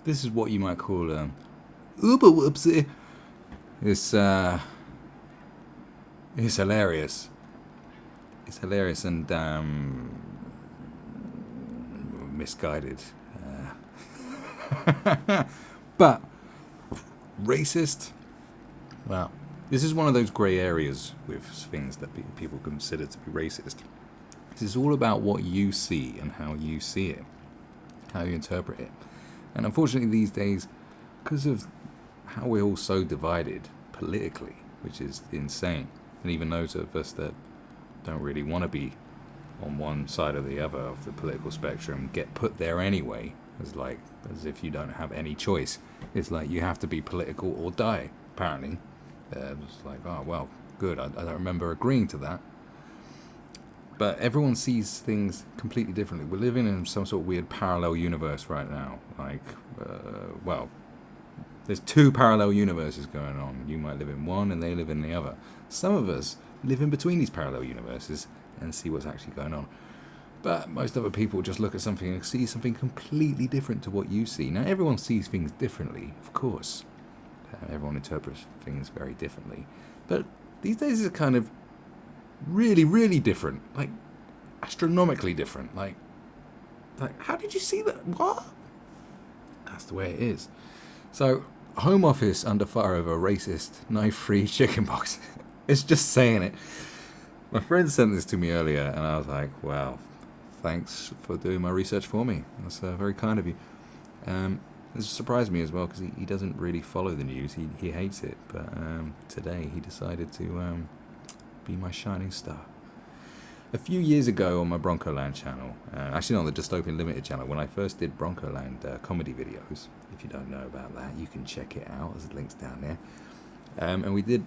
this is what you might call uber whoopsie. It's hilarious. It's hilarious and misguided. But racist? Well, this is one of those grey areas with things that people consider to be racist. This is all about what you see and how you see it, how you interpret it. And unfortunately these days, because of how we're all so divided politically, which is insane, and even those of us that don't really want to be on one side or the other of the political spectrum get put there anyway, as if you don't have any choice. It's like you have to be political or die, apparently. It's like, oh, well, good, I don't remember agreeing to that. But everyone sees things completely differently. We're living in some sort of weird parallel universe right now. Well, there's two parallel universes going on. You might live in one and they live in the other. Some of us live in between these parallel universes and see what's actually going on. But most other people just look at something and see something completely different to what you see. Now, everyone sees things differently, of course. Everyone interprets things very differently. But these days it's kind of really, really different. Like, astronomically different. Like, how did you see that? What? That's the way it is. So, Home Office under fire over racist, knife-free chicken box. It's just saying it. My friend sent this to me earlier, and I was like, wow, thanks for doing my research for me. That's very kind of you. This surprised me as well, because he doesn't really follow the news. He hates it. But today he decided to be my shining star. A few years ago on my Broncoland channel, actually on the Dystopian Limited channel, when I first did Broncoland comedy videos, if you don't know about that, you can check it out. There's links down there. And we did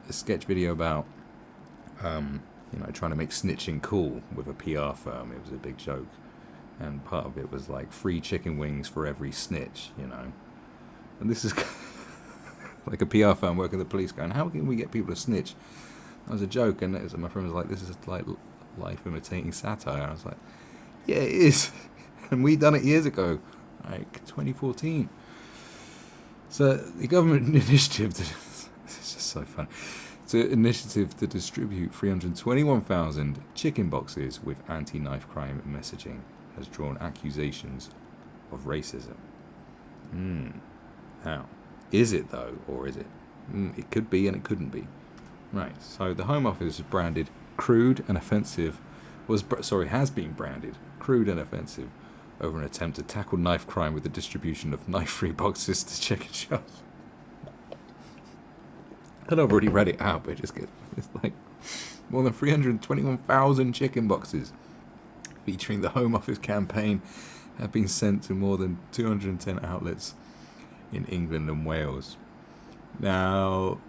a sketch video about trying to make snitching cool with a PR firm. It was a big joke, and part of it was like free chicken wings for every snitch, and this is like a PR firm working with the police going, how can we get people to snitch? That was a joke, and my friend was like, this is like life imitating satire. And I was like, yeah, it is. And we done it years ago, like 2014. So the government initiative, this is just so fun. It's an initiative to distribute 321,000 chicken boxes with anti-knife crime messaging has drawn accusations of racism. Now, is it though, or is it? It could be and it couldn't be. Right, so the Home Office is branded crude and offensive, has been branded crude and offensive over an attempt to tackle knife crime with the distribution of knife-free boxes to chicken shops. And I've already read it out, but it's like more than 321,000 chicken boxes featuring the Home Office campaign have been sent to more than 210 outlets in England and Wales. Now,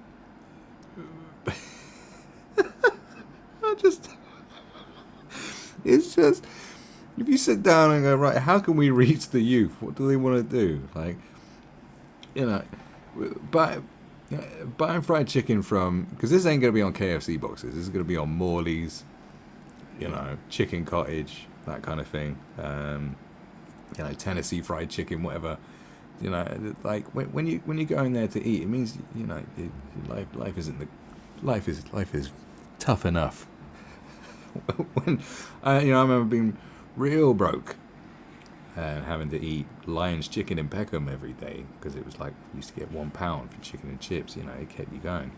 it's just, if you sit down and go, right, how can we reach the youth? What do they want to do? Like, buying fried chicken from, because this ain't going to be on KFC boxes, this is going to be on Morley's, Chicken Cottage, that kind of thing. Tennessee fried chicken, whatever. Like when you go in there to eat, it means life is tough enough. When I remember being real broke and having to eat Lion's chicken in Peckham every day, because it was like you used to get £1 for chicken and chips. It kept you going.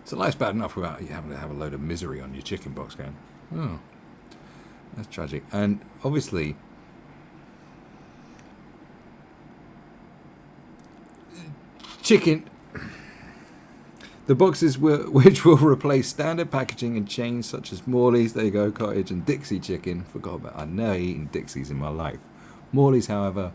So life's bad enough without you having to have a load of misery on your chicken box going, oh, that's tragic. And obviously, chicken, the boxes which will replace standard packaging in chains such as Morley's, there you go, Cottage, and Dixie Chicken. Forgot about, I've never eaten Dixie's in my life. Morley's, however,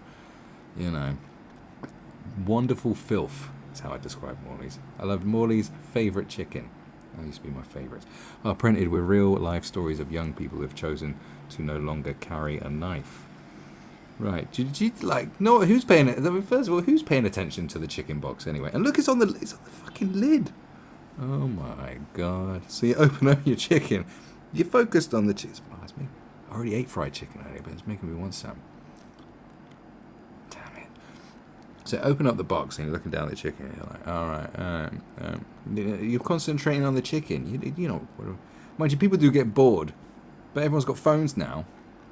wonderful filth. That's how I describe Morley's. I loved Morley's favourite chicken. That used to be my favourite. Are printed with real life stories of young people who have chosen to no longer carry a knife. Right. Who's paying it? First of all, who's paying attention to the chicken box anyway? And look, it's on the fucking lid. Oh my god. So you open up your chicken. You're focused on the chicken. I already ate fried chicken earlier, but it's making me want some. Damn it. So open up the box and you're looking down at the chicken. And you're like, all right, you're concentrating on the chicken. You know, mind you, people do get bored, but everyone's got phones now.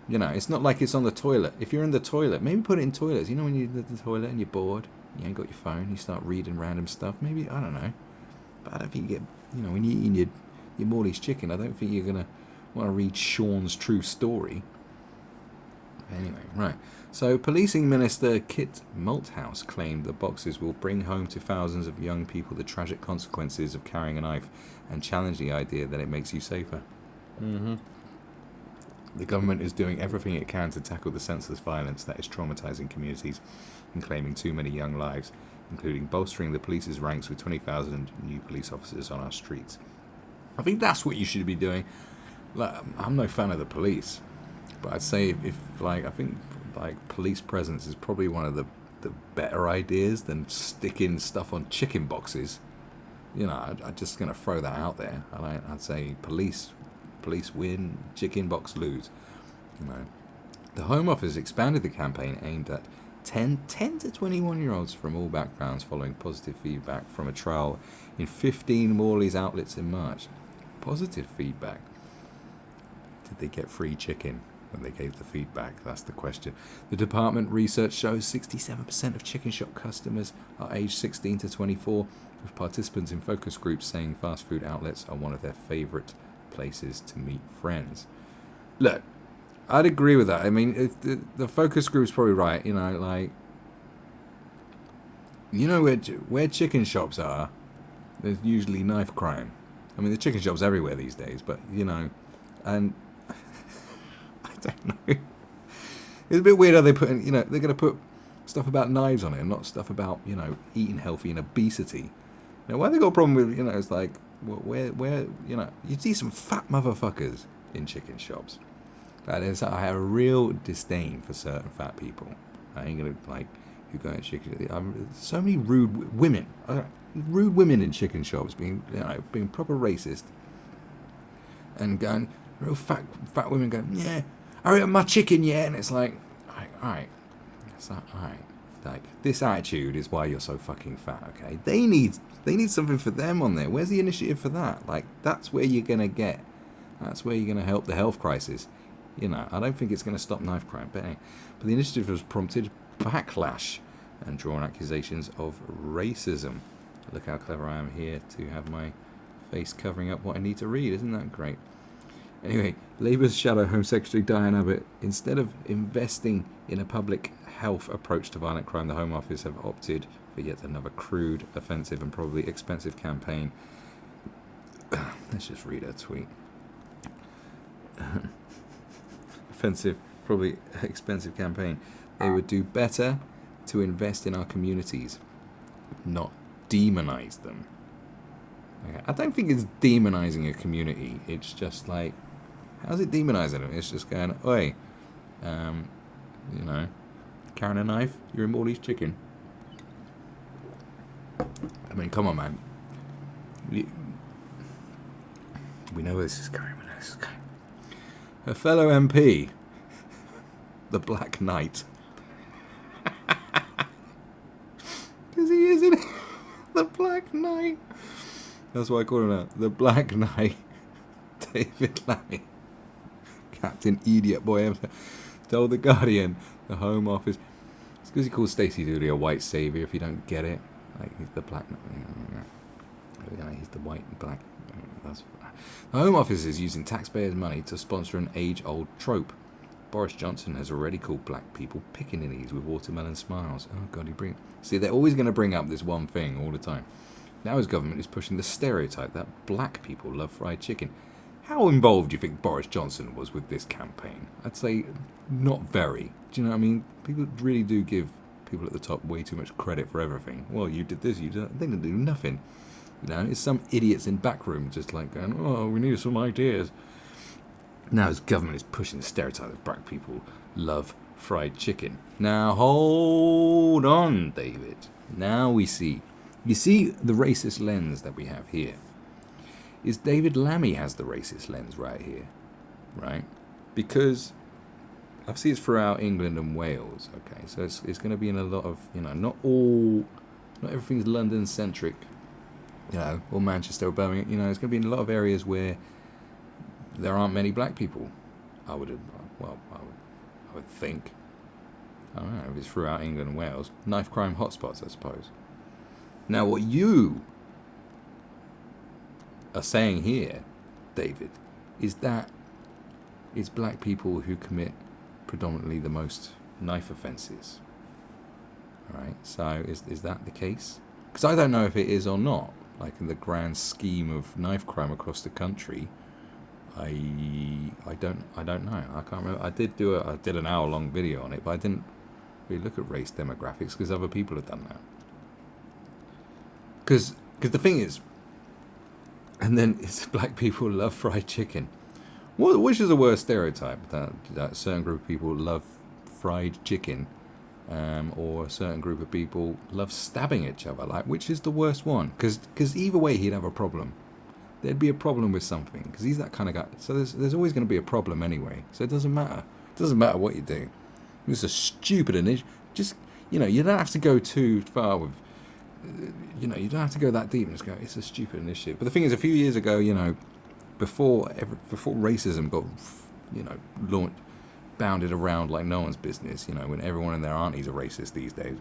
You know, it's not like it's on the toilet. If you're in the toilet, maybe put it in toilets. You know, when you're in the toilet and you're bored, you ain't got your phone, you start reading random stuff. Maybe, I don't know. But I don't think you get, you know, when you're eating your Morley's chicken, I don't think you're going to want to read Sean's true story. Anyway, right. So, Policing Minister Kit Malthouse claimed the boxes will bring home to thousands of young people the tragic consequences of carrying a knife and challenged the idea that it makes you safer. Mm-hmm. The government is doing everything it can to tackle the senseless violence that is traumatizing communities and claiming too many young lives, including bolstering the police's ranks with 20,000 new police officers on our streets. I think that's what you should be doing. Like, I'm no fan of the police, but I'd say I think police presence is probably one of the better ideas than sticking stuff on chicken boxes. You know, I'm just going to throw that out there. I'd say police win, chicken box lose. You know, the Home Office expanded the campaign aimed at 10 to 21-year-olds from all backgrounds following positive feedback from a trial in 15 Morley's outlets in March. Positive feedback. Did they get free chicken when they gave the feedback? That's the question. The department research shows 67% of chicken shop customers are aged 16 to 24, with participants in focus groups saying fast food outlets are one of their favourite places to meet friends. Look, I'd agree with that. I mean, if the focus group's probably right. You know, like, you know where chicken shops are, there's usually knife crime. I mean, the chicken shops everywhere these days, but you know, and I don't know. It's a bit weird how they put in, you know, they're going to put stuff about knives on it and not stuff about, you know, eating healthy and obesity. Now, why they got a problem with, you know, it's like, where, you know, you see some fat motherfuckers in chicken shops. That is, I have a real disdain for certain fat people. I ain't gonna, like, who go in chicken. So many rude women in chicken shops being proper racist, and going real fat women going, yeah, I ate my chicken, yeah, and it's like, all right, it's like, all right. Like, this attitude is why you're so fucking fat, okay? They need something for them on there. Where's the initiative for that? Like, that's where you're going to help the health crisis. You know, I don't think it's going to stop knife crime, but the initiative has prompted backlash and drawn accusations of racism. Look how clever I am here to have my face covering up what I need to read. Isn't that great? Anyway, Labour's Shadow Home Secretary Diane Abbott, instead of investing in a public health approach to violent crime, the Home Office have opted for yet another crude, offensive and probably expensive campaign. Let's just read her tweet. Offensive, probably expensive campaign. They would do better to invest in our communities, not demonize them. Okay. I don't think it's demonizing a community. It's just like, how's it demonizing them? It's just going, oi, you know, carrying a knife, you're in Morley's chicken. I mean, come on, man. We know where this is going. Her fellow MP, the Black Knight. Because he is, isn't he? The Black Knight. That's why I call him that. The Black Knight. David Lammy. Captain Idiot Boy told The Guardian the Home Office. It's because he calls Stacey Dooley a white saviour, if you don't get it. Like, he's the Black Knight. You know, he's the white and black. The Home Office is using taxpayers' money to sponsor an age-old trope. Boris Johnson has already called black people pickaninnies with watermelon smiles. Oh, God, See, they're always going to bring up this one thing all the time. Now his government is pushing the stereotype that black people love fried chicken. How involved do you think Boris Johnson was with this campaign? I'd say not very. Do you know what I mean? People really do give people at the top way too much credit for everything. Well, you did this, you did that. They didn't do nothing. You know, it's some idiots in back room just like going, oh, we need some ideas. Now his government is pushing the stereotype that black people love fried chicken. Now hold on, David. Now we see. You see the racist lens that we have here. Is David Lammy has the racist lens right here. Right? Because Obviously, it's throughout England and Wales. Okay, so it's going to be in a lot of, not everything's London centric, or Manchester or Birmingham. It's going to be in a lot of areas where there aren't many black people. I would think. I don't know if it's throughout England and Wales. Knife crime hotspots, I suppose. Now, what you are saying here, David, is that it's black people who commit predominantly the most knife offences. All right, so is that the case? Because I don't know if it is or not. Like in the grand scheme of knife crime across the country, I don't know. I can't remember. I did an hour-long video on it, but I didn't really look at race demographics because other people have done that. Because the thing is, and then it's black people love fried chicken. Which is the worst stereotype? That a certain group of people love fried chicken, or a certain group of people love stabbing each other. Like, which is the worst one? Because either way, he'd have a problem. There'd be a problem with something, because he's that kind of guy. So there's always going to be a problem anyway. So it doesn't matter. It doesn't matter what you do. It's a stupid initiative. Just, you don't have to go too far with, you don't have to go that deep and just go, it's a stupid initiative. But the thing is, a few years ago, before racism got, bounded around like no one's business, when everyone and their aunties are racist these days.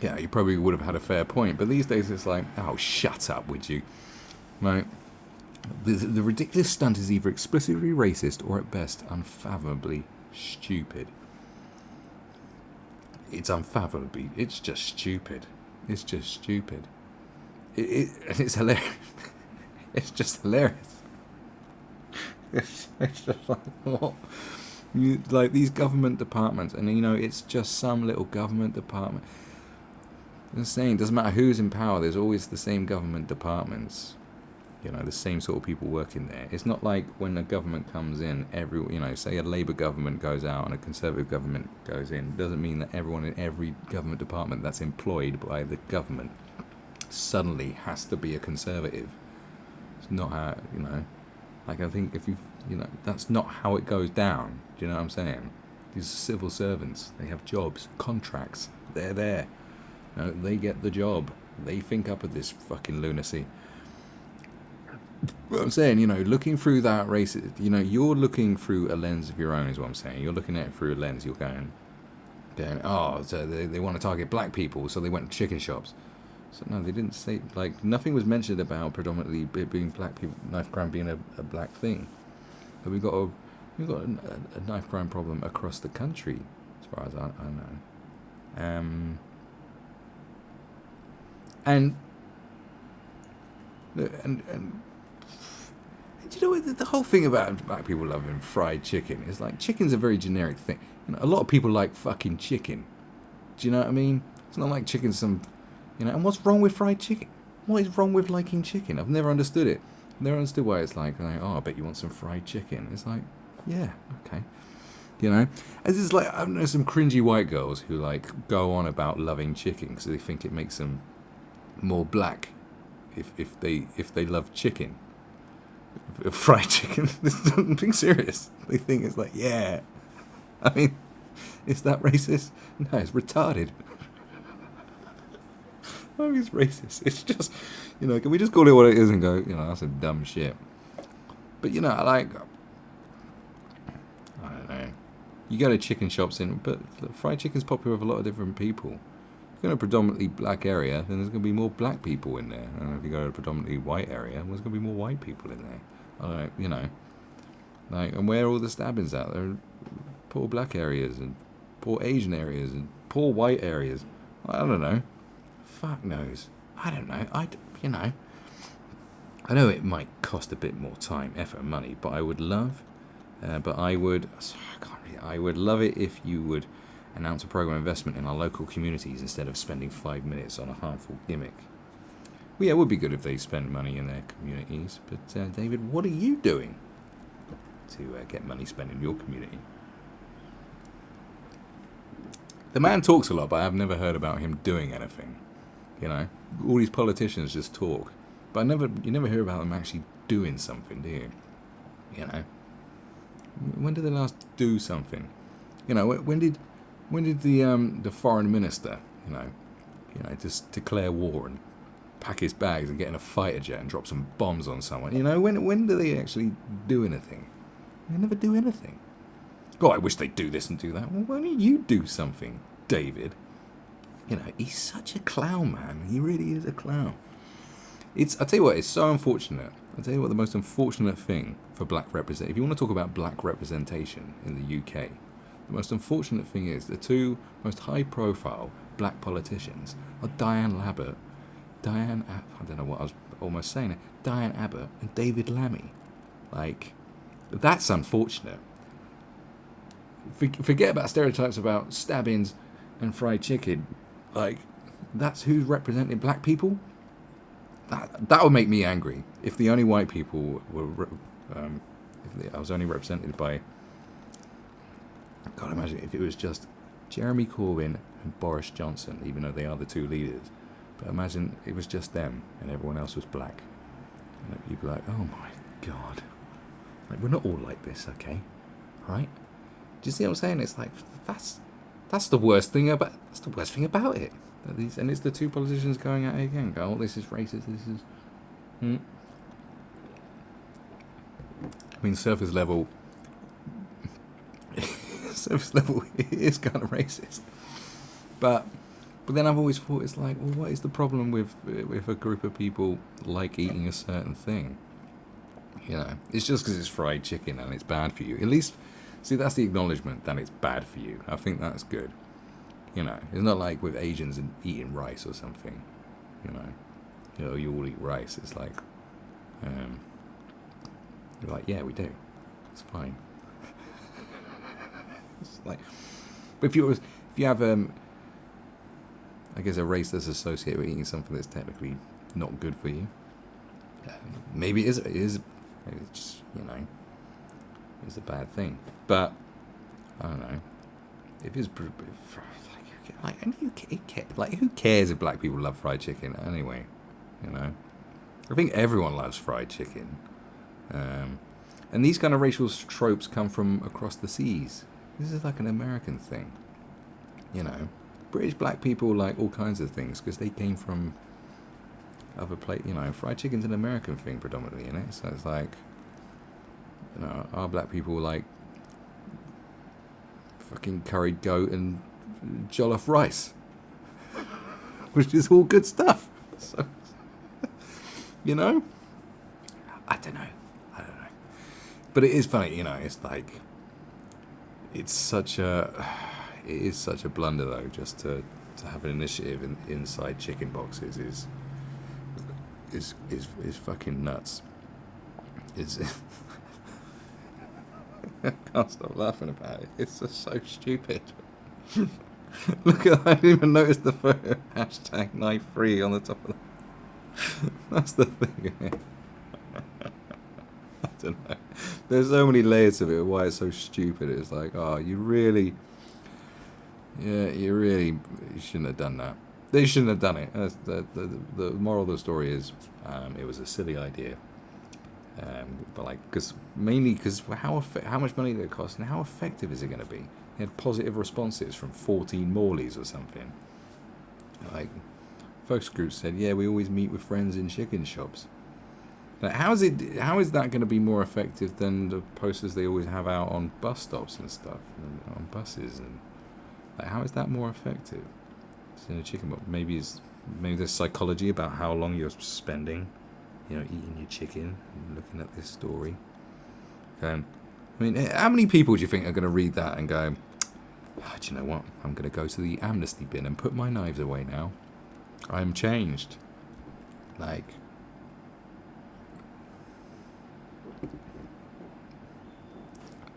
Yeah, you probably would have had a fair point, but these days it's like, oh, shut up, would you? Right? The ridiculous stunt is either explicitly racist or at best unfathomably stupid. It's unfathomably, it's just stupid. It's just stupid. And it's hilarious. It's just hilarious. It's just like, what? Like these government departments, and it's just some little government department. I'm saying, it doesn't matter who's in power, there's always the same government departments. The same sort of people working there. It's not like when a government comes in, say a Labour government goes out and a Conservative government goes in. It doesn't mean that everyone in every government department that's employed by the government suddenly has to be a Conservative. It's not how, like I think if that's not how it goes down. Do you know what I'm saying? These are civil servants. They have jobs, contracts. They're there. They get the job. They think up of this fucking lunacy. What I'm saying, looking through that race, you're looking through a lens of your own, is what I'm saying. You're looking at it through a lens. You're going, oh, so they want to target black people, so they went to chicken shops. So no, they didn't say, like, nothing was mentioned about predominantly being black people, knife crime being a black thing. But we've got a knife crime problem across the country, as far as I know. And the whole thing about black people loving fried chicken is like, chicken's a very generic thing. A lot of people like fucking chicken. Do you know what I mean? It's not like chicken's some, and what's wrong with fried chicken? What is wrong with liking chicken? I've never understood it. I've never understood why it's like, oh, I bet you want some fried chicken. It's like, yeah, okay. As it's like, I know some cringy white girls who like go on about loving chicken because they think it makes them more black if they love chicken. Fried chicken. This doesn't think serious. They think it's like, yeah. I mean, is that racist? No, it's retarded. I mean, it's racist. It's just, can we just call it what it is and go, that's some dumb shit. But, like, I don't know. You go to chicken shops but fried chicken's popular with a lot of different people. If you go to a predominantly black area, then there's going to be more black people in there. And if you go to a predominantly white area, there's going to be more white people in there. Like, and where are all the stabbings out? There are poor black areas and poor Asian areas and poor white areas. I don't know. Fuck knows. I don't know. I know it might cost a bit more time, effort, and money, but I would love. I would love it if you would announce a program of investment in our local communities instead of spending 5 minutes on a harmful gimmick. Well, yeah, it would be good if they spend money in their communities. But, David, what are you doing to get money spent in your community? The man talks a lot, but I've never heard about him doing anything. All these politicians just talk. But you never hear about them actually doing something, do you? When did they last do something? You know, when did the foreign minister, just declare war and pack his bags and get in a fighter jet and drop some bombs on someone? You know, when do they actually do anything? They never do anything. Oh, I wish they'd do this and do that. Well, why don't you do something, David? You know, he's such a clown, man. He really is a clown. I tell you what, it's so unfortunate. I'll tell you what, the most unfortunate thing for black representation, if you want to talk about black representation in the UK, the most unfortunate thing is the two most high-profile black politicians are Diane Abbott, I don't know what I was almost saying it, Diane Abbott and David Lammy. Like, that's unfortunate. Forget about stereotypes about stabbings and fried chicken. Like, that's who's representing black people. That would make me angry if the only white people were. I was only represented by. God, imagine if it was just Jeremy Corbyn and Boris Johnson, even though they are the two leaders. But imagine it was just them and everyone else was black. And you'd be like, oh my God. Like, we're not all like this, okay? Right? Do you see what I'm saying? It's like, that's the worst thing about it. And it's the two politicians going at it again. Go, oh, this is racist, this is... I mean, surface level it is kind of racist. But then I've always thought, it's like, well, what is the problem with a group of people like eating a certain thing? You know, it's just because it's fried chicken and it's bad for you. At least, see, that's the acknowledgement that it's bad for you. I think that's good. You know, it's not like with Asians and eating rice or something. You know, you all eat rice. It's like, you're like, yeah, we do. It's fine. It's like, but if you have I guess a race that's associated with eating something that's technically not good for you, maybe it is. Maybe it's just, it's a bad thing. But I don't know. If it's who cares if black people love fried chicken anyway? I think everyone loves fried chicken. And these kind of racial tropes come from across the seas. This is like an American thing. British black people like all kinds of things because they came from other places. Fried chicken's an American thing predominantly, So it's like, our black people like fucking curried goat and jollof rice, which is all good stuff. So, I don't know. But it is funny, it's like, it is such a blunder though, just to have an initiative inside chicken boxes is fucking nuts. I can't stop laughing about it. It's just so stupid. Look at that, I didn't even notice the photo. Hashtag knife free on the top of the... That's the thing. I don't know. There's so many layers of it, why it's so stupid. It's like, oh, you shouldn't have done that. They shouldn't have done it. The moral of the story is, it was a silly idea. But because how much money did it cost and how effective is it going to be? They had positive responses from 14 Morleys or something. Like, focus groups said, yeah, we always meet with friends in chicken shops. Like, how is that going to be more effective than the posters they always have out on bus stops and stuff, and on buses, and like, how is that more effective? It's in a chicken box. Maybe there's psychology about how long you're spending, eating your chicken and looking at this story. I mean, how many people do you think are going to read that and go, oh, do you know what? I'm going to go to the amnesty bin and put my knives away now. I'm changed. Like,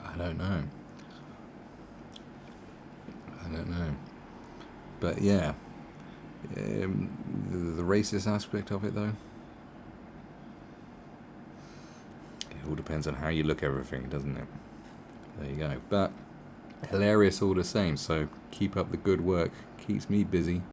I don't know. But yeah, the racist aspect of it though, it all depends on how you look at everything, doesn't it? There you go. But hilarious all the same, so keep up the good work. Keeps me busy.